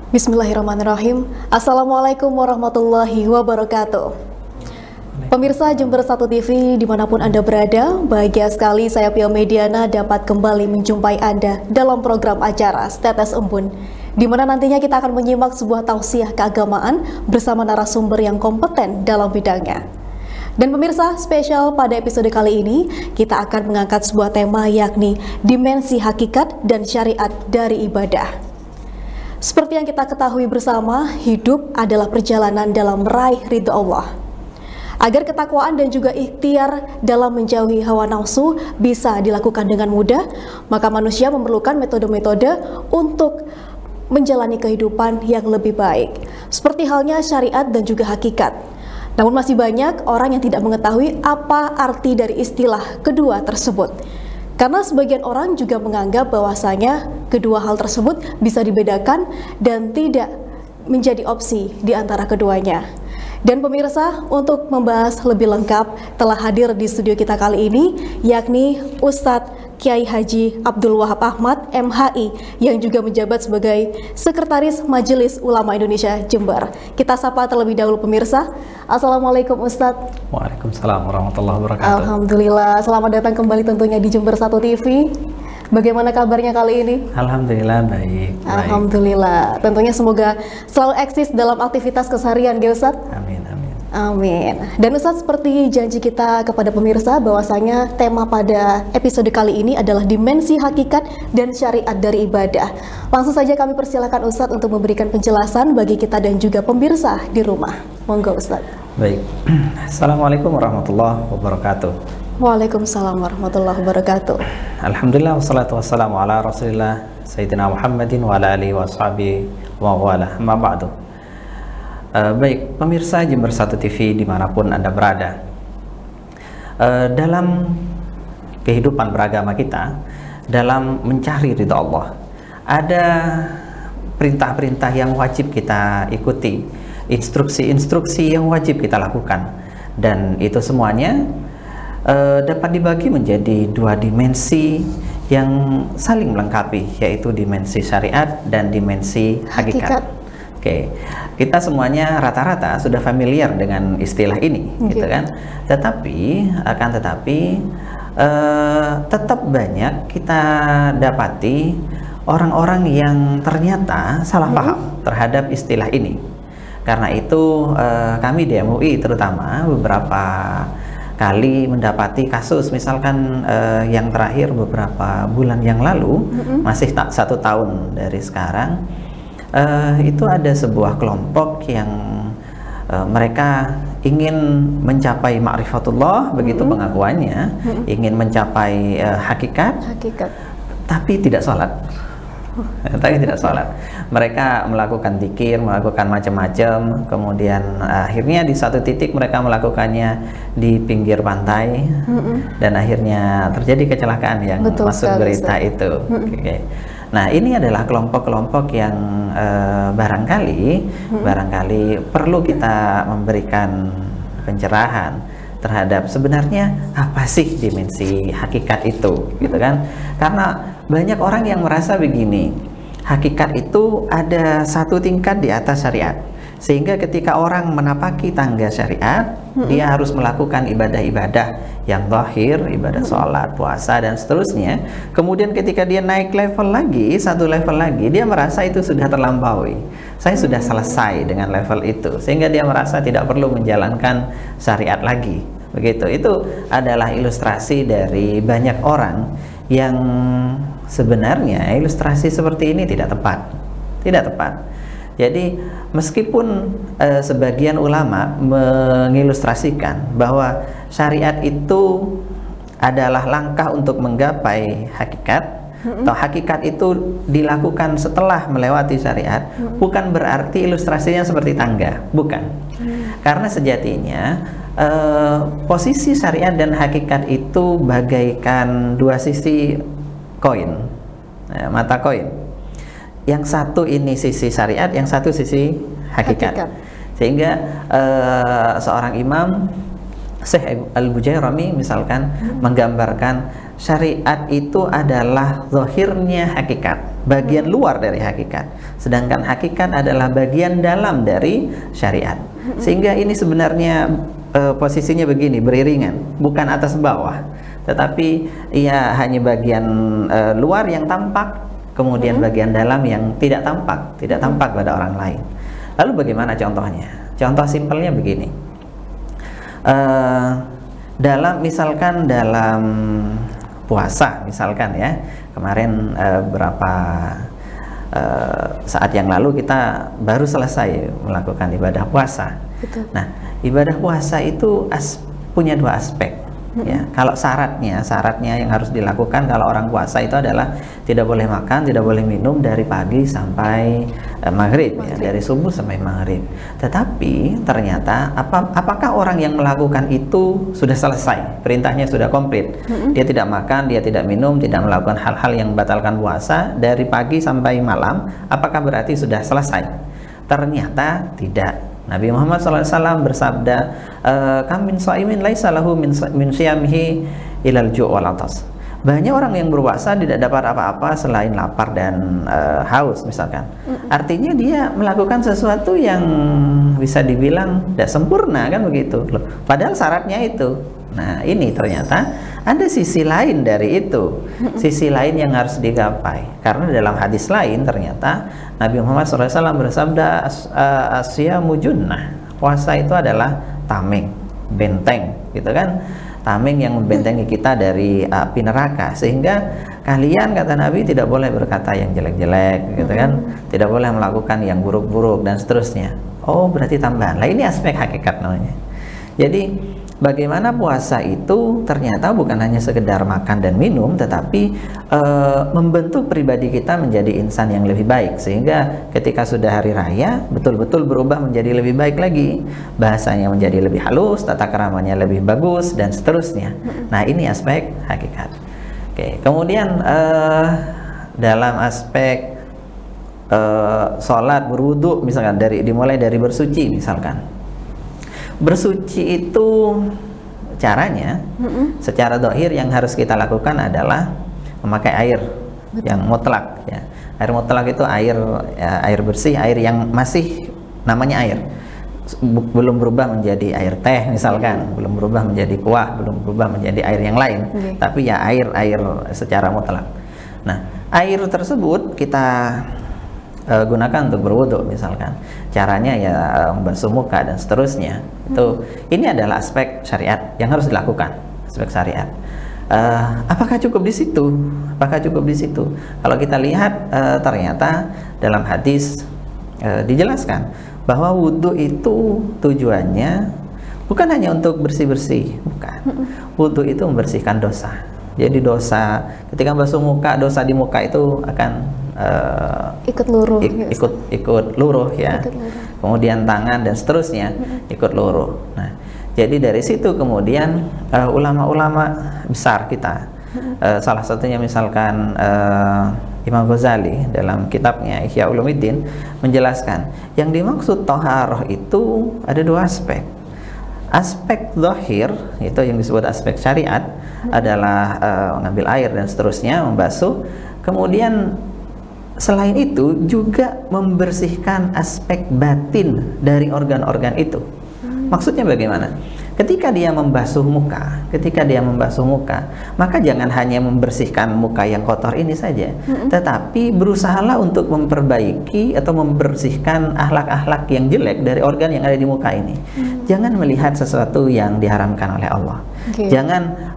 Bismillahirrahmanirrahim. Assalamualaikum warahmatullahi wabarakatuh. Pemirsa Jember 1 TV dimanapun Anda berada, bahagia sekali saya Pia Mediana dapat kembali menjumpai Anda dalam program acara Setetes Embun, di mana nantinya kita akan menyimak sebuah tausiah keagamaan bersama narasumber yang kompeten dalam bidangnya. Dan pemirsa, spesial pada episode kali ini, kita akan mengangkat sebuah tema yakni dimensi hakikat dan syariat dari ibadah. Seperti yang kita ketahui bersama, hidup adalah perjalanan dalam meraih ridha Allah. Agar ketakwaan dan juga ikhtiar dalam menjauhi hawa nafsu bisa dilakukan dengan mudah, maka manusia memerlukan metode-metode untuk menjalani kehidupan yang lebih baik. Seperti halnya syariat dan juga hakikat. Namun masih banyak orang yang tidak mengetahui apa arti dari istilah kedua tersebut. Karena sebagian orang juga menganggap bahwasanya kedua hal tersebut bisa dibedakan dan tidak menjadi opsi di antara keduanya. Dan pemirsa, untuk membahas lebih lengkap telah hadir di studio kita kali ini yakni Ustadz Kiai Haji Abdul Wahab Ahmad MHI yang juga menjabat sebagai Sekretaris Majelis Ulama Indonesia Jember. Kita sapa terlebih dahulu pemirsa. Assalamualaikum Ustadz. Waalaikumsalam warahmatullahi wabarakatuh. Alhamdulillah, selamat datang kembali tentunya di Jember 1 TV. Bagaimana kabarnya kali ini? Alhamdulillah baik. Alhamdulillah. Tentunya semoga selalu eksis dalam aktivitas keseharian, ya Ustadz. Amin, amin. Amin. Dan Ustadz, seperti janji kita kepada pemirsa bahwasanya tema pada episode kali ini adalah dimensi hakikat dan syariat dari ibadah. Langsung saja kami persilakan Ustadz untuk memberikan penjelasan bagi kita dan juga pemirsa di rumah. Monggo Ustadz. Baik. Assalamualaikum warahmatullahi wabarakatuh. Waalaikumsalam warahmatullahi wabarakatuh. Alhamdulillah wassalatu wassalamu ala Rasulillah Sayyidina Muhammadin wa ala alihi wa sahbihi wa wala. Amma ba'du. Baik, pemirsa Jember 1 TV dimanapun Anda berada. Dalam kehidupan beragama kita, dalam mencari ridha Allah, ada perintah-perintah yang wajib kita ikuti, instruksi-instruksi yang wajib kita lakukan, dan itu semuanya dapat dibagi menjadi dua dimensi yang saling melengkapi, yaitu dimensi syariat dan dimensi hakikat. Oke, kita semuanya rata-rata sudah familiar dengan istilah ini, gitu kan? Tetapi tetap banyak kita dapati orang-orang yang ternyata salah paham terhadap istilah ini. Karena itu kami di MUI terutama beberapa kali mendapati kasus, misalkan yang terakhir beberapa bulan yang lalu, masih 1 tahun dari sekarang, itu ada sebuah kelompok yang mereka ingin mencapai ma'rifatullah, begitu pengakuannya, ingin mencapai hakikat, tapi tidak sholat. Mereka melakukan zikir, melakukan macam-macam, kemudian akhirnya di satu titik mereka melakukannya di pinggir pantai, dan akhirnya terjadi kecelakaan yang masuk berita itu. Nah, ini adalah kelompok-kelompok yang barangkali perlu kita memberikan pencerahan terhadap sebenarnya apa sih dimensi hakikat itu, gitu kan? Karena banyak orang yang merasa begini, hakikat itu ada satu tingkat di atas syariat, sehingga ketika orang menapaki tangga syariat, dia harus melakukan ibadah-ibadah yang zahir, ibadah sholat, puasa, dan seterusnya. Kemudian ketika dia naik level lagi, satu level lagi, dia merasa itu sudah terlampaui. Saya sudah selesai dengan level itu, sehingga dia merasa tidak perlu menjalankan syariat lagi. Begitu. Itu adalah ilustrasi dari banyak orang yang sebenarnya ilustrasi seperti ini tidak tepat. Jadi meskipun sebagian ulama mengilustrasikan bahwa syariat itu adalah langkah untuk menggapai hakikat, atau hakikat itu dilakukan setelah melewati syariat, bukan berarti ilustrasinya seperti tangga, bukan. Karena sejatinya posisi syariat dan hakikat itu bagaikan dua sisi koin, mata koin. Yang satu ini sisi syariat, yang satu sisi hakikat. Sehingga seorang imam Syekh Al-Bujairami misalkan menggambarkan syariat itu adalah zahirnya hakikat, bagian luar dari hakikat, sedangkan hakikat adalah bagian dalam dari syariat. Sehingga ini sebenarnya posisinya begini, beriringan, bukan atas bawah, tetapi ia hanya bagian luar yang tampak, kemudian bagian dalam yang tidak tampak pada orang lain. Lalu bagaimana contohnya? Contoh simpelnya begini. Misalkan dalam puasa, misalkan ya, kemarin berapa saat yang lalu kita baru selesai melakukan ibadah puasa. Betul. Nah, ibadah puasa itu punya dua aspek. Ya, kalau syaratnya yang harus dilakukan kalau orang puasa itu adalah tidak boleh makan, tidak boleh minum dari pagi sampai maghrib. Ya, dari subuh sampai maghrib. Tetapi ternyata apakah orang yang melakukan itu sudah selesai, perintahnya sudah komplit, dia tidak makan, dia tidak minum, tidak melakukan hal-hal yang membatalkan puasa dari pagi sampai malam, apakah berarti sudah selesai? Ternyata tidak. Nabi Muhammad SAW bersabda, kam min shaimin laisa lahu min siyamihi ilal ju' wal atas. Banyak orang yang berpuasa tidak dapat apa-apa selain lapar dan haus misalkan. Artinya dia melakukan sesuatu yang bisa dibilang tidak sempurna, kan begitu. Padahal syaratnya itu. Nah, ini ternyata ada sisi lain dari itu, sisi lain yang harus digapai. Karena dalam hadis lain ternyata Nabi Muhammad SAW bersabda, asyamu junnah, puasa itu adalah tameng, benteng, gitu kan? Tameng yang membentengi kita dari api neraka. Sehingga kalian, kata Nabi, tidak boleh berkata yang jelek-jelek, gitu kan? Tidak boleh melakukan yang buruk-buruk dan seterusnya. Oh, berarti tambahan. Lah, ini aspek hakikat namanya. Jadi bagaimana puasa itu ternyata bukan hanya sekedar makan dan minum, tetapi membentuk pribadi kita menjadi insan yang lebih baik, sehingga ketika sudah hari raya betul-betul berubah menjadi lebih baik lagi, bahasanya menjadi lebih halus, tata keramanya lebih bagus dan seterusnya. Nah, ini aspek hakikat. Oke, kemudian dalam aspek sholat, berwudu misalkan, dimulai dari bersuci misalkan. Bersuci itu caranya secara dohir yang harus kita lakukan adalah memakai air yang mutlak, ya. Air mutlak itu air bersih, air yang masih namanya air, belum berubah menjadi air teh misalkan, belum berubah menjadi kuah, belum berubah menjadi air yang lain, tapi ya air secara mutlak. Nah, air tersebut kita gunakan untuk berwudu misalkan. Caranya ya membasuh muka dan seterusnya. Ini adalah aspek syariat yang harus dilakukan, aspek syariat. Apakah cukup di situ? Kalau kita lihat ternyata dalam hadis dijelaskan bahwa wudu itu tujuannya bukan hanya untuk bersih-bersih, bukan. Wudu itu membersihkan dosa. Jadi dosa ketika basuh muka, dosa di muka itu akan ikut luruh ya. Kemudian tangan dan seterusnya ikut luruh. Nah, jadi dari situ kemudian ulama-ulama besar kita, salah satunya misalkan Imam Ghazali dalam kitabnya Ihya Ulumuddin menjelaskan yang dimaksud thaharah itu ada dua aspek. Aspek zahir, itu yang disebut aspek syariat, adalah mengambil air dan seterusnya, membasuh. Kemudian selain itu juga membersihkan aspek batin dari organ-organ itu. Maksudnya bagaimana? Ketika dia membasuh muka, maka jangan hanya membersihkan muka yang kotor ini saja, tetapi berusahalah untuk memperbaiki atau membersihkan akhlak-akhlak yang jelek dari organ yang ada di muka ini. Jangan melihat sesuatu yang diharamkan oleh Allah. Jangan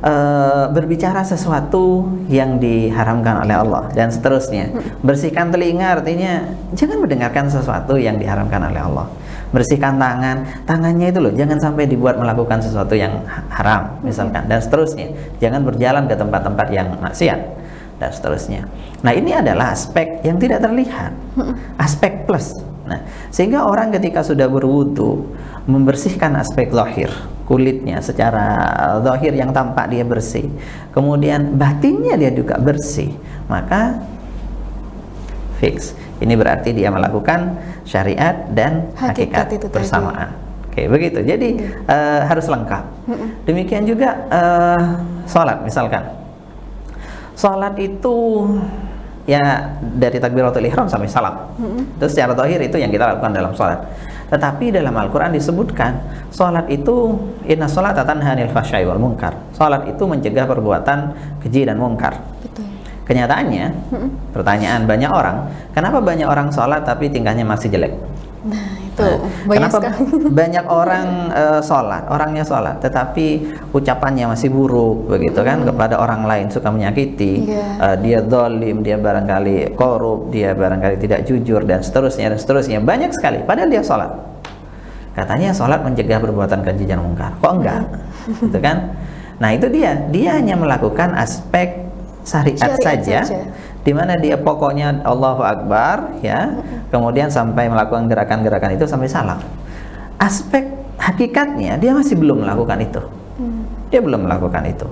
berbicara sesuatu yang diharamkan oleh Allah dan seterusnya. Bersihkan telinga artinya jangan mendengarkan sesuatu yang diharamkan oleh Allah. Bersihkan tangannya itu loh, jangan sampai dibuat melakukan sesuatu yang haram misalkan dan seterusnya. Jangan berjalan ke tempat-tempat yang maksiat dan seterusnya. Nah, ini adalah aspek yang tidak terlihat, aspek plus. Nah, sehingga orang ketika sudah berwudu membersihkan aspek zahir, kulitnya secara zahir yang tampak dia bersih, kemudian batinnya dia juga bersih, maka fix. Ini berarti dia melakukan syariat dan hakikat itu bersamaan. Oke, begitu. Jadi harus lengkap. Demikian juga sholat, misalkan. Sholat itu ya dari takbiratul ihram sampai salam. Itu secara zahir itu yang kita lakukan dalam sholat. Tetapi dalam Al-Quran disebutkan sholat itu inna sholata tanha 'anil fahsya'i wal munkar. Sholat itu mencegah perbuatan keji dan mungkar. Betul. Kenyataannya, pertanyaan banyak orang, kenapa banyak orang sholat tapi tingkahnya masih jelek? Nah, itu banyak kenapa sekali. banyak orang sholat, orangnya sholat, tetapi ucapannya masih buruk, begitu kan, kepada orang lain, suka menyakiti, dia zalim, dia barangkali korup, dia barangkali tidak jujur, dan seterusnya, banyak sekali. Padahal dia sholat. Katanya sholat mencegah perbuatan keji dan mungkar. Kok enggak? Gitu kan? Nah, itu dia hanya melakukan aspek syariat saja, di mana dia pokoknya Allahu Akbar, ya, kemudian sampai melakukan gerakan-gerakan itu sampai salam. Aspek hakikatnya dia masih belum melakukan itu. Dia belum melakukan itu.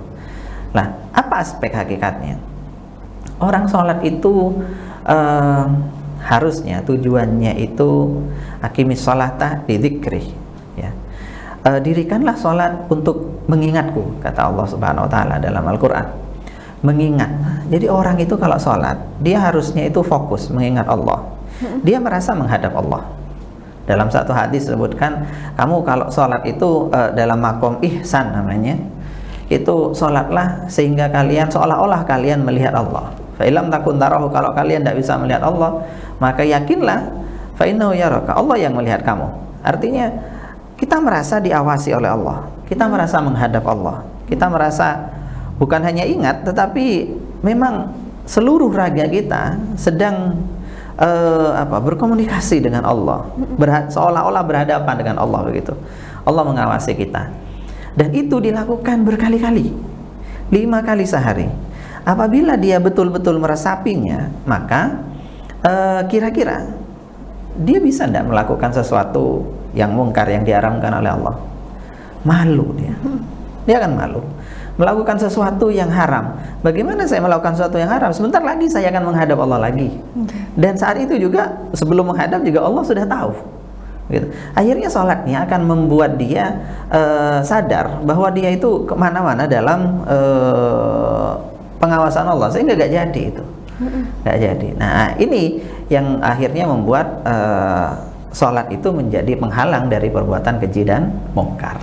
Nah, apa aspek hakikatnya? Orang sholat itu harusnya tujuannya itu aqimis sholata bidzikri, ya. Dirikanlah sholat untuk mengingatku, kata Allah Subhanahu wa taala dalam Al-Qur'an. Mengingat. Jadi orang itu kalau sholat, dia harusnya itu fokus mengingat Allah. Dia merasa menghadap Allah. Dalam satu hadis disebutkan, kamu kalau sholat itu dalam makom ihsan namanya, itu sholatlah sehingga kalian seolah-olah kalian melihat Allah. Fa illam takun tarahu, kalau kalian tidak bisa melihat Allah, maka yakinlah fa innahu yaraka, Allah yang melihat kamu. Artinya kita merasa diawasi oleh Allah, kita merasa menghadap Allah, kita merasa bukan hanya ingat, tetapi memang seluruh raga kita sedang berkomunikasi dengan Allah, seolah-olah berhadapan dengan Allah, begitu. Allah mengawasi kita, dan itu dilakukan berkali-kali, 5 kali sehari. Apabila dia betul-betul meresapinya, maka kira-kira dia bisa tidak melakukan sesuatu yang mungkar yang diharamkan oleh Allah? Malu dia akan malu. Melakukan sesuatu yang haram. Bagaimana saya melakukan sesuatu yang haram? Sebentar lagi saya akan menghadap Allah lagi. Dan saat itu juga, sebelum menghadap juga Allah sudah tahu. Gitu. Akhirnya sholatnya akan membuat dia sadar bahwa dia itu kemana-mana dalam pengawasan Allah, sehingga gak jadi itu. Gak jadi. Nah, ini yang akhirnya membuat sholat itu menjadi penghalang dari perbuatan keji dan mungkar.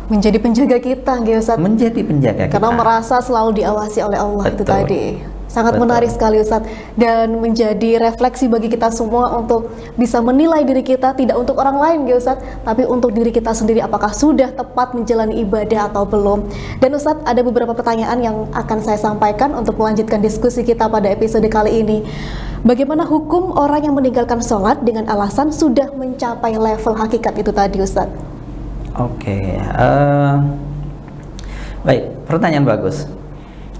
Menjadi penjaga kita, Ustaz. Menjadi penjaga kita. Karena merasa selalu diawasi oleh Allah. Betul. Itu tadi. Sangat menarik sekali, Ustaz, dan menjadi refleksi bagi kita semua untuk bisa menilai diri kita, tidak untuk orang lain, Ustaz, tapi untuk diri kita sendiri, apakah sudah tepat menjalani ibadah atau belum. Dan Ustaz, ada beberapa pertanyaan yang akan saya sampaikan untuk melanjutkan diskusi kita pada episode kali ini. Bagaimana hukum orang yang meninggalkan sholat dengan alasan sudah mencapai level hakikat itu tadi, Ustaz? Oke, baik, pertanyaan bagus.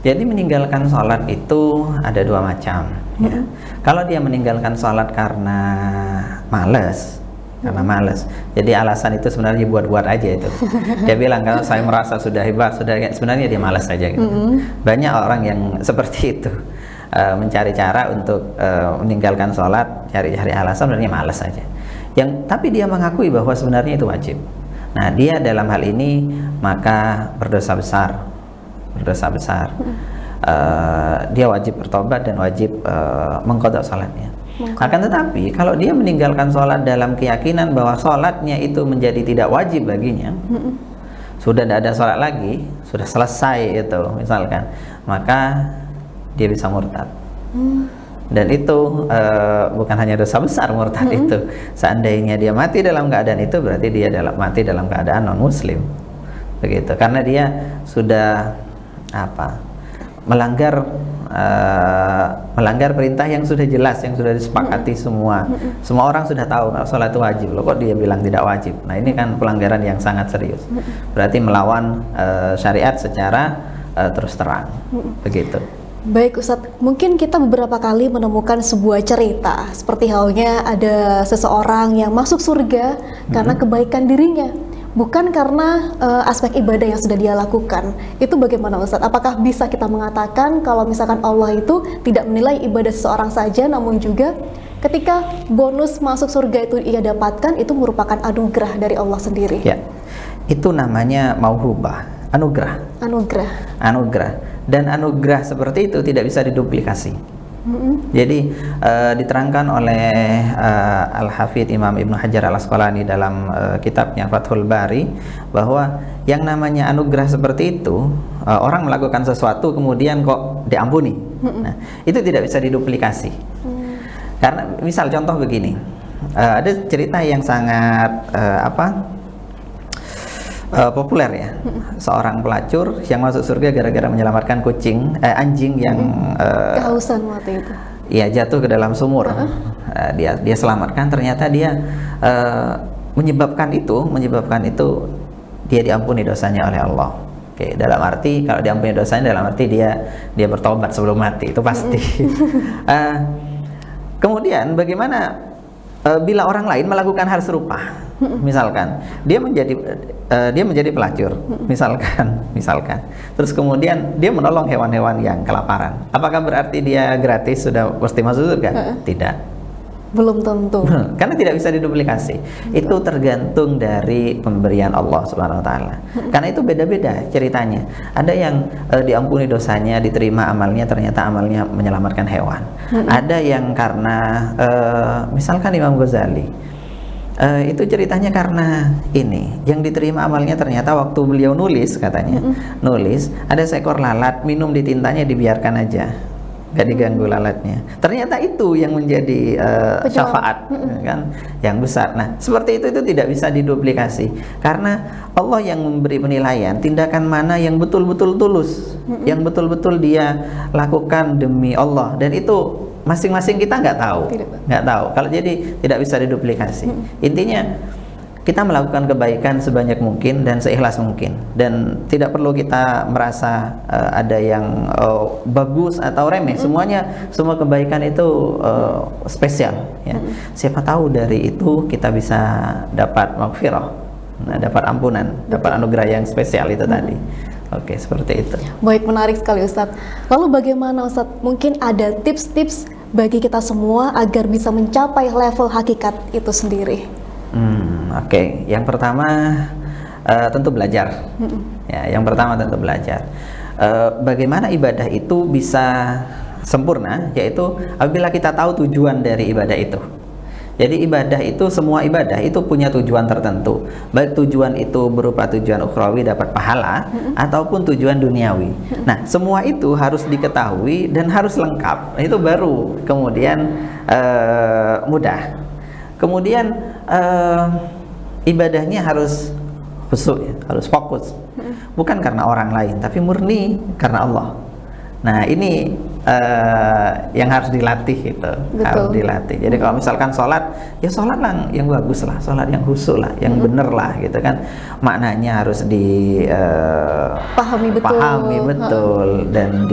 Jadi meninggalkan sholat itu ada 2 macam. Ya. Kalau dia meninggalkan sholat karena malas, jadi alasan itu sebenarnya buat-buat aja itu. Dia bilang kalau saya merasa sudah hebat, sebenarnya dia malas saja. Gitu. Banyak orang yang seperti itu, mencari cara untuk meninggalkan sholat, cari-cari alasan, sebenarnya malas saja. Tapi dia mengakui bahwa sebenarnya itu wajib. Nah, dia dalam hal ini maka berdosa besar. Dia wajib bertobat dan wajib mengqadha salatnya. Akan tetapi kalau dia meninggalkan sholat dalam keyakinan bahwa sholatnya itu menjadi tidak wajib baginya, sudah tidak ada sholat lagi, sudah selesai itu misalkan, maka dia bisa murtad. Dan itu bukan hanya dosa besar murtad itu. Seandainya dia mati dalam keadaan itu, berarti dia mati dalam keadaan non muslim, begitu. Karena dia sudah melanggar perintah yang sudah jelas, yang sudah disepakati semua orang sudah tahu kalau sholat itu wajib. Loh, kok dia bilang tidak wajib? Nah, ini kan pelanggaran yang sangat serius, berarti melawan syariat secara terus terang, begitu. Baik Ustadz, mungkin kita beberapa kali menemukan sebuah cerita seperti halnya ada seseorang yang masuk surga karena kebaikan dirinya, bukan karena aspek ibadah yang sudah dia lakukan. Itu bagaimana Ustadz? Apakah bisa kita mengatakan kalau misalkan Allah itu tidak menilai ibadah seseorang saja, namun juga ketika bonus masuk surga itu ia dapatkan, itu merupakan anugerah dari Allah sendiri? Ya, itu namanya mauhubah, anugerah. Anugerah. Dan anugerah seperti itu tidak bisa diduplikasi. Jadi diterangkan oleh Al-Hafidh Imam Ibnu Hajar Al-Asqalani dalam kitabnya Fathul Bari bahwa yang namanya anugerah seperti itu, orang melakukan sesuatu kemudian kok diampuni. Nah, itu tidak bisa diduplikasi. Karena misal contoh begini, ada cerita yang sangat populer ya, seorang pelacur yang masuk surga gara-gara menyelamatkan anjing yang kehausan waktu itu. Ya, jatuh ke dalam sumur. Dia selamatkan, ternyata dia menyebabkan itu dia diampuni dosanya oleh Allah. Oke, dalam arti kalau diampuni dosanya dalam arti dia bertobat sebelum mati, itu pasti. Kemudian bagaimana bila orang lain melakukan hal serupa? Misalkan dia menjadi pelacur, misalkan, terus kemudian dia menolong hewan-hewan yang kelaparan. Apakah berarti dia gratis sudah pasti masuk surga? Tidak. Belum tentu. Karena tidak bisa diduplikasi. Itu tergantung dari pemberian Allah Subhanahu wa taala. Karena itu beda-beda ceritanya. Ada yang diampuni dosanya, diterima amalnya, ternyata amalnya menyelamatkan hewan. Ada yang karena misalkan Imam Ghazali, itu ceritanya karena ini yang diterima amalnya ternyata waktu beliau nulis, katanya nulis ada seekor lalat minum di tintanya, dibiarkan aja, gak diganggu lalatnya, ternyata itu yang menjadi syafaat kan yang besar. Nah, seperti itu tidak bisa diduplikasi karena Allah yang memberi penilaian tindakan mana yang betul-betul tulus, yang betul-betul dia lakukan demi Allah, dan itu masing-masing kita nggak tahu. Kalau jadi tidak bisa diduplikasi. Intinya kita melakukan kebaikan sebanyak mungkin dan seikhlas mungkin, dan tidak perlu kita merasa ada yang bagus atau remeh. Semua kebaikan itu spesial. Ya. Siapa tahu dari itu kita bisa dapat maghfirah, dapat ampunan, dapat anugerah yang spesial itu tadi. Oke, seperti itu. Baik, menarik sekali Ustadz. Lalu bagaimana Ustadz? Mungkin ada tips-tips bagi kita semua agar bisa mencapai level hakikat itu sendiri. Oke. Yang pertama tentu belajar. Ya, yang pertama tentu belajar. Bagaimana ibadah itu bisa sempurna, yaitu apabila kita tahu tujuan dari ibadah itu. Jadi ibadah itu, semua ibadah itu punya tujuan tertentu. Baik tujuan itu berupa tujuan ukhrawi dapat pahala, ataupun tujuan duniawi. Nah, semua itu harus diketahui dan harus lengkap. Itu baru kemudian mudah. Kemudian ibadahnya harus khusyuk, harus fokus. Bukan karena orang lain, tapi murni karena Allah. Nah, ini yang harus dilatih itu. Harus dilatih. Jadi kalau misalkan sholat, ya sholat lah yang bagus lah, sholat yang khusyuk lah, yang bener lah gitu kan. Maknanya harus pahami betul dan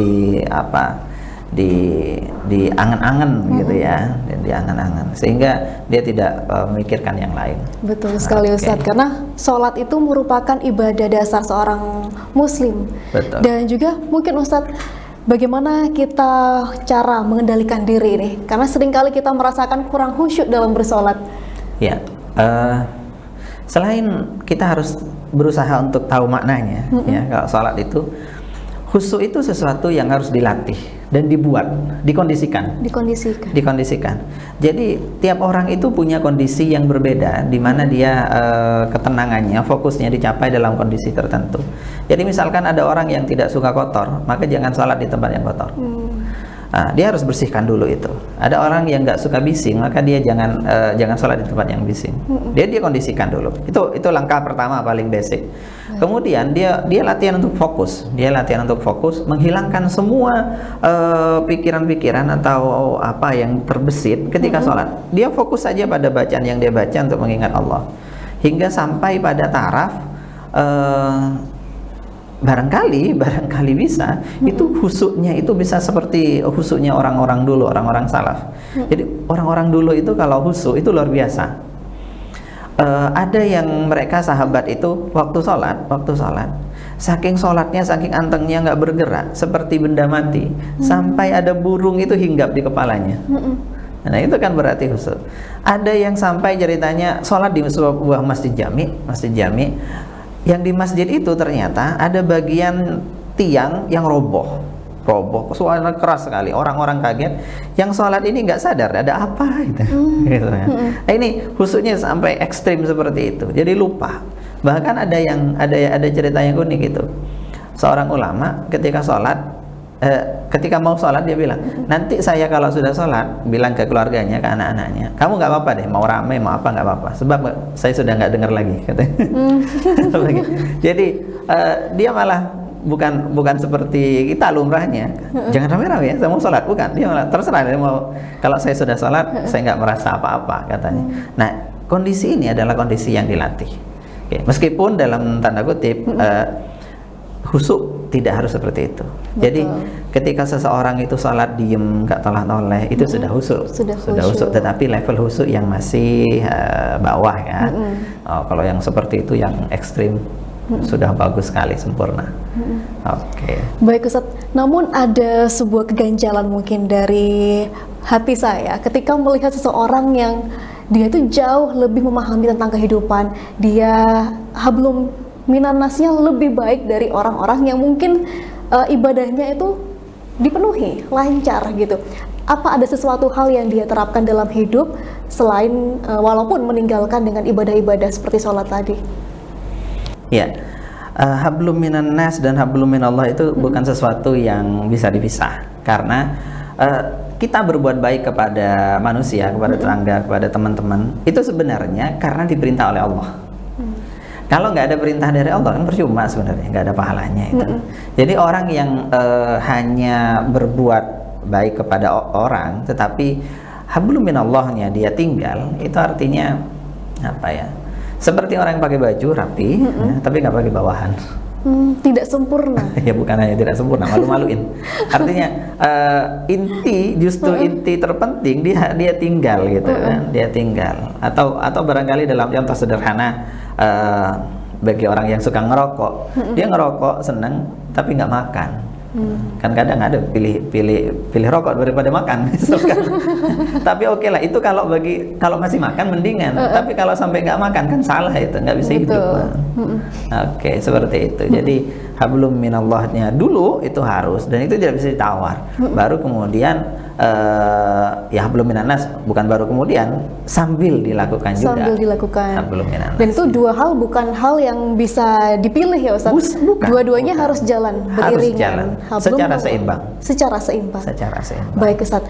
diangan-angan gitu ya, dan diangan-angan sehingga dia tidak memikirkan yang lain. Betul sekali Ustadz, karena sholat itu merupakan ibadah dasar seorang muslim. Betul. Dan juga mungkin Ustadz, bagaimana kita cara mengendalikan diri nih? Karena seringkali kita merasakan kurang khusyuk dalam bersolat. Ya, selain kita harus berusaha untuk tahu maknanya, ya, kalau sholat itu khusyuk itu sesuatu yang harus dilatih dan dikondisikan. Jadi tiap orang itu punya kondisi yang berbeda, di mana dia ketenangannya, fokusnya dicapai dalam kondisi tertentu. Jadi misalkan ada orang yang tidak suka kotor, maka jangan sholat di tempat yang kotor. Nah, dia harus bersihkan dulu itu. Ada orang yang nggak suka bising, maka dia jangan sholat di tempat yang bising. Dia kondisikan dulu. Itu langkah pertama paling basic. Kemudian dia latihan untuk fokus. Dia latihan untuk fokus, menghilangkan semua pikiran-pikiran atau apa yang terbesit ketika sholat. Dia fokus saja pada bacaan yang dia baca untuk mengingat Allah, hingga sampai pada taraf barangkali bisa itu husuknya itu bisa seperti husuknya orang-orang dulu, orang-orang salaf. Jadi orang-orang dulu itu kalau husuk itu luar biasa. Ada yang mereka sahabat itu waktu sholat saking sholatnya, saking antengnya nggak bergerak seperti benda mati, sampai ada burung itu hinggap di kepalanya. Nah itu kan berarti husuk. Ada yang sampai ceritanya sholat di sebuah masjid jami, yang di masjid itu ternyata ada bagian tiang yang roboh, suara keras sekali, orang-orang kaget, yang sholat ini nggak sadar ada apa gitu. Gitu ya. Nah, ini husuknya sampai ekstrim seperti itu, jadi lupa. Bahkan ada cerita yang unik gitu, seorang ulama ketika sholat, ketika mau sholat dia bilang, nanti saya kalau sudah sholat bilang ke keluarganya, ke anak-anaknya, kamu nggak apa-apa deh, mau ramai mau apa nggak apa-apa, sebab saya sudah nggak dengar lagi katanya. Jadi dia malah bukan seperti kita lumrahnya, jangan ramai-ramai ya, saya mau sholat, bukan, dia malah terserah, dia mau, kalau saya sudah sholat saya nggak merasa apa-apa katanya. Nah kondisi ini adalah kondisi yang dilatih. Oke, meskipun dalam tanda kutip husuk tidak harus seperti itu. Betul. Jadi ketika seseorang itu sholat diem nggak toleh itu sudah husuk, sudah husuk. Tetapi level husuk yang masih bawah ya. Kalau yang seperti itu yang ekstrim sudah bagus sekali, sempurna. Oke. Baik Ustaz, namun ada sebuah keganjalan mungkin dari hati saya ketika melihat seseorang yang dia itu jauh lebih memahami tentang kehidupan, dia hablum minannasnya lebih baik dari orang-orang yang mungkin ibadahnya itu dipenuhi, lancar gitu. Apa ada sesuatu hal yang dia terapkan dalam hidup selain walaupun meninggalkan dengan ibadah-ibadah seperti sholat tadi? Ya, hablum minannas dan hablum minallah itu bukan sesuatu yang bisa dipisah, karena kita berbuat baik kepada manusia, kepada tetangga, kepada teman-teman itu sebenarnya karena diperintah oleh Allah. Kalau nggak ada perintah dari Allah kan percuma sebenarnya, nggak ada pahalanya itu. Jadi orang yang hanya berbuat baik kepada orang tetapi hablum minallahnya dia tinggal, itu artinya apa ya? Seperti orang yang pakai baju rapi ya, tapi nggak pakai bawahan. Tidak sempurna. Ya bukan hanya tidak sempurna, malu-maluin. Artinya inti terpenting dia tinggal gitu kan, dia tinggal. Atau barangkali dalam contoh sederhana, bagi orang yang suka ngerokok, dia ngerokok seneng tapi nggak makan. Kan kadang ada pilih rokok daripada makan misalkan. Tapi oke lah, itu kalau masih makan mendingan, tapi kalau sampai nggak makan kan salah, itu nggak bisa hidup. Oke, seperti itu. Jadi hablum minallahnya dulu itu harus, dan itu tidak bisa ditawar. Baru kemudian ya hablum minannas, bukan baru kemudian, sambil dilakukan juga. Sambil dilakukan. Hablum minannas. Dan itu dua hal, bukan hal yang bisa dipilih ya Ustaz. Dua-duanya harus jalan beriringan. Secara seimbang. Secara seimbang. Secara seimbang. Baik Ustaz.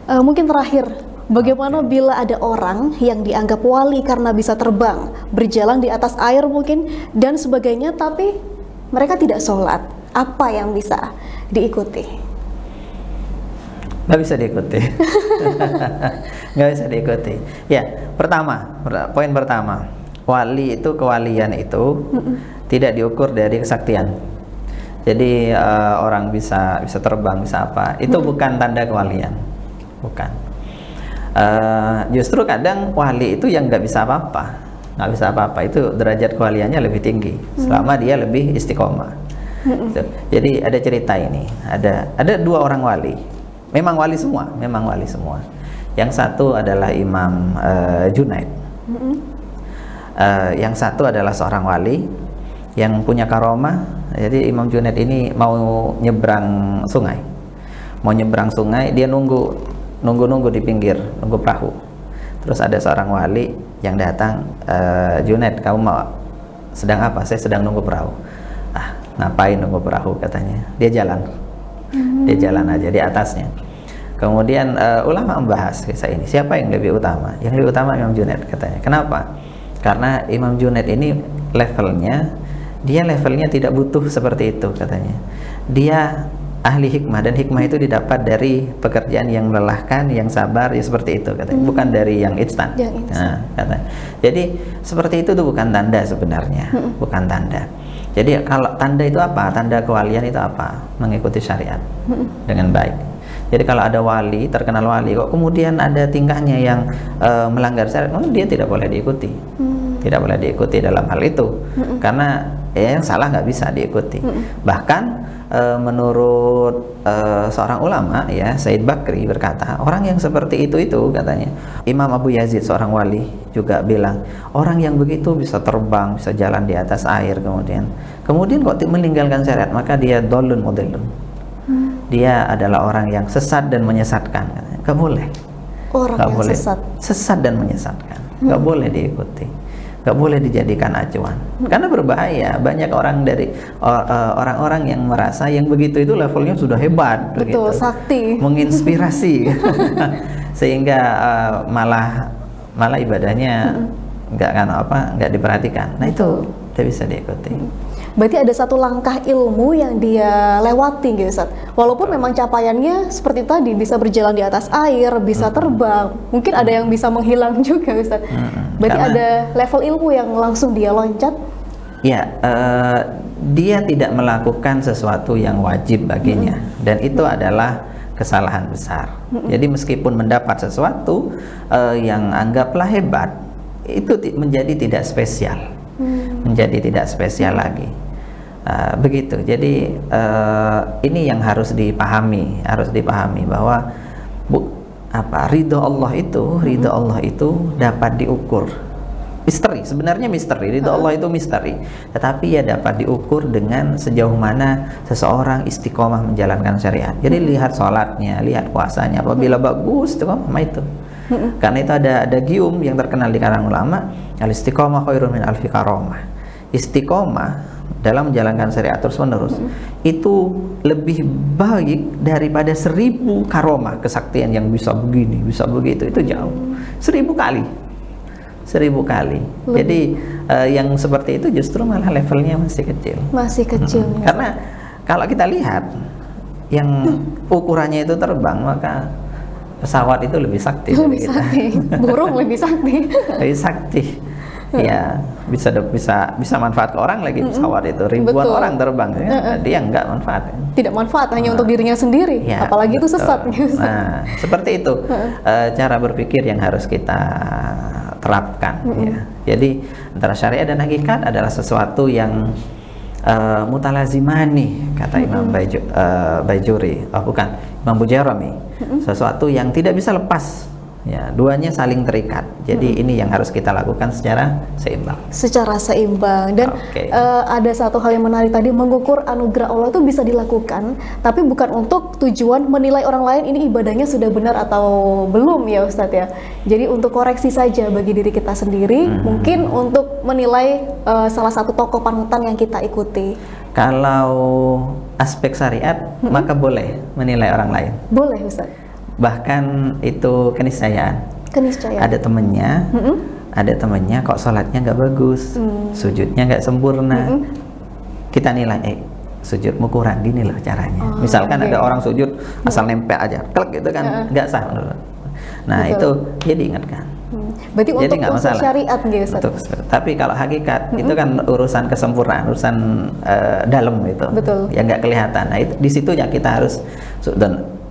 Mungkin terakhir, bagaimana bila ada orang yang dianggap wali karena bisa terbang, berjalan di atas air mungkin dan sebagainya, tapi mereka tidak sholat, apa yang bisa diikuti? Nggak bisa diikuti. Nggak bisa diikuti. Ya, poin pertama, wali itu, kewalian itu tidak diukur dari kesaktian. Jadi orang bisa terbang, bisa apa, itu bukan tanda kewalian, bukan. Justru kadang wali itu yang nggak bisa apa-apa, itu derajat kewaliannya lebih tinggi selama dia lebih istiqomah. Jadi ada cerita ini, ada dua orang wali, memang wali semua. Yang satu adalah Imam Junaid, yang satu adalah seorang wali yang punya karomah. Jadi Imam Junaid ini mau nyebrang sungai, dia nunggu di pinggir, nunggu perahu. Terus ada seorang wali yang datang, Junaid, kamu sedang apa? Saya sedang nunggu perahu. Ngapain nunggu perahu katanya? Dia jalan aja di atasnya. Kemudian ulama membahas kisah ini, siapa yang lebih utama? Yang lebih utama Imam Junaid katanya. Kenapa? Karena Imam Junaid ini levelnya tidak butuh seperti itu katanya. Dia ahli hikmah, dan hikmah itu didapat dari pekerjaan yang melelahkan, yang sabar, ya seperti itu katanya, bukan dari yang instan. Nah, katanya. Jadi seperti itu tuh bukan tanda sebenarnya, bukan tanda. Jadi kalau tanda itu apa? Tanda kewalian itu apa? Mengikuti syariat dengan baik. Jadi kalau ada wali, terkenal wali, kok kemudian ada tingkahnya yang melanggar syariat, dia tidak boleh diikuti. Tidak boleh diikuti dalam hal itu. Karena yang salah nggak bisa diikuti. Bahkan menurut seorang ulama, ya, Said Bakri berkata, orang yang seperti itu katanya, Imam Abu Yazid seorang wali juga bilang, orang yang begitu bisa terbang, bisa jalan di atas air, kemudian kok meninggalkan syariat, maka dia dolun mudillun. Dia adalah orang yang sesat dan menyesatkan. Nggak boleh. Orang nggak yang boleh. Sesat dan menyesatkan. Nggak boleh diikuti. Nggak boleh dijadikan acuan. Karena berbahaya. Banyak orang dari orang-orang yang merasa yang begitu itu levelnya sudah hebat. Betul, begitu. sakti. Menginspirasi. Sehingga malah ibadahnya nggak diperhatikan. Nah, itu tidak bisa diikuti. Berarti ada satu langkah ilmu yang dia lewati gitu Ustaz. Walaupun memang capaiannya seperti tadi, bisa berjalan di atas air, bisa terbang, mungkin ada yang bisa menghilang juga Ustaz. Berarti ada level ilmu yang langsung dia loncat. Ya, dia tidak melakukan sesuatu yang wajib baginya, dan itu adalah kesalahan besar. Jadi meskipun mendapat sesuatu yang anggaplah hebat, itu menjadi tidak spesial. Menjadi tidak spesial lagi. Begitu. Jadi ini yang harus dipahami bahwa ridho Allah itu dapat diukur. Sebenarnya misteri. Ridho Allah itu misteri. Tetapi ya dapat diukur dengan sejauh mana seseorang istiqomah menjalankan syariat. Jadi lihat sholatnya, lihat puasanya. Apabila bagus, istiqomah itu. Karena itu ada gium yang terkenal di kalangan ulama, al-istiqomah khairun min alfi karamah. Istiqomah dalam menjalankan syariat terus menerus itu lebih baik daripada 1000 karomah, kesaktian yang bisa begini, bisa begitu, itu jauh 1000 kali. Jadi yang seperti itu justru malah levelnya masih kecil. Karena kalau kita lihat yang ukurannya itu terbang, maka pesawat itu lebih sakti dari kita. Burung lebih sakti. Lebih sakti. Ya, bisa manfaat ke orang lagi pesawat itu. Ribuan orang terbang, dia nggak manfaat. Tidak manfaat, hanya untuk dirinya sendiri. Ya, apalagi betul. itu sesat. Nah, seperti itu cara berpikir yang harus kita terapkan. Ya. Jadi antara syariat dan hakikat adalah sesuatu yang mutalazimani, kata Imam Bajuri, Imam Bujairami, sesuatu yang tidak bisa lepas. Ya, duanya saling terikat. Jadi ini yang harus kita lakukan secara seimbang. Dan ada satu hal yang menarik tadi, mengukur anugerah Allah itu bisa dilakukan, tapi bukan untuk tujuan menilai orang lain ini ibadahnya sudah benar atau belum ya Ustadz ya. Jadi untuk koreksi saja bagi diri kita sendiri, mungkin untuk menilai salah satu tokoh panutan yang kita ikuti. Kalau aspek syariat, maka boleh menilai orang lain. Boleh Ustadz. Bahkan itu keniscayaan. Ada temennya kok sholatnya nggak bagus, sujudnya nggak sempurna, kita nilai sujudmu kurang, gini loh caranya. Misalkan ada orang sujud asal nempel aja, klik gitu kan, nggak sah menurut. Nah itu dia diingatkan. Berarti jadi untuk unsur syariat gitu. Tapi kalau hakikat itu kan urusan kesempurnaan, urusan dalam itu, yang nggak kelihatan. Nah itu di situ ya kita harus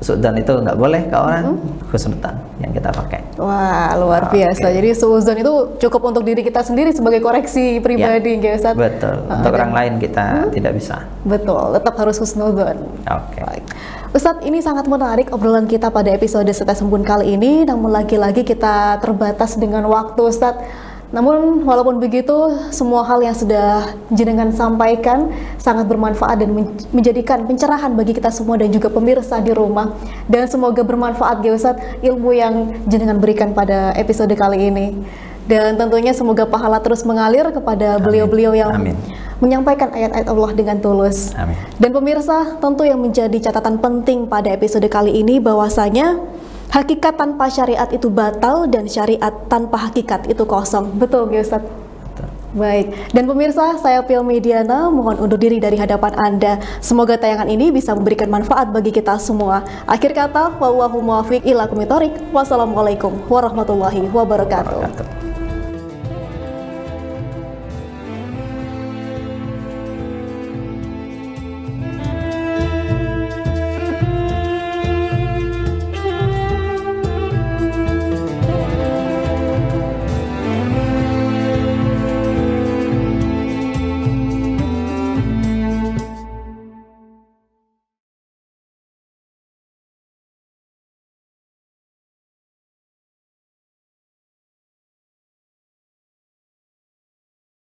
suudzon itu nggak boleh ke orang, husnudzon yang kita pakai. Wah, luar biasa. Jadi suudzon itu cukup untuk diri kita sendiri sebagai koreksi pribadi, ya, Ustaz. Betul. Untuk orang lain kita tidak bisa. Betul, tetap harus husnudzon. Oke. Ustadz, ini sangat menarik obrolan kita pada episode Setes Embun kali ini. Namun lagi-lagi kita terbatas dengan waktu, Ustadz. Namun walaupun begitu, semua hal yang sudah jenengan sampaikan sangat bermanfaat dan menjadikan pencerahan bagi kita semua dan juga pemirsa di rumah. Dan semoga bermanfaat ya Ustadz ilmu yang jenengan berikan pada episode kali ini. Dan tentunya semoga pahala terus mengalir kepada beliau-beliau yang menyampaikan ayat-ayat Allah dengan tulus. Amin. Dan pemirsa, tentu yang menjadi catatan penting pada episode kali ini bahwasanya hakikat tanpa syariat itu batal dan syariat tanpa hakikat itu kosong. Betul ya Ustaz? Betul. Baik. Dan pemirsa, saya Pil Mediana mohon undur diri dari hadapan Anda. Semoga tayangan ini bisa memberikan manfaat bagi kita semua. Akhir kata, wallahu muwaffiq ila aqwamit thoriq. Wassalamualaikum warahmatullahi wabarakatuh.